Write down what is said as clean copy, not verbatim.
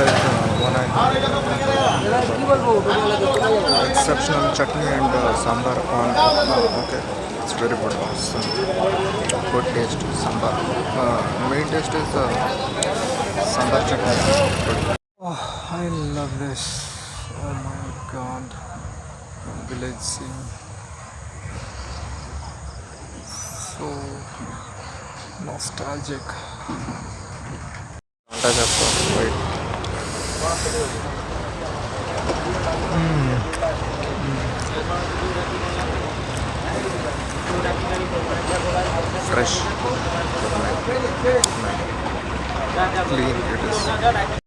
like one exceptional chutney and sambar on. Okay, it's very good. Awesome. Good taste sambar. Main taste is sambar chutney. Good. Oh, I love this. Oh my god. Village scene. So nostalgic. Wait. Fresh. Clean it is.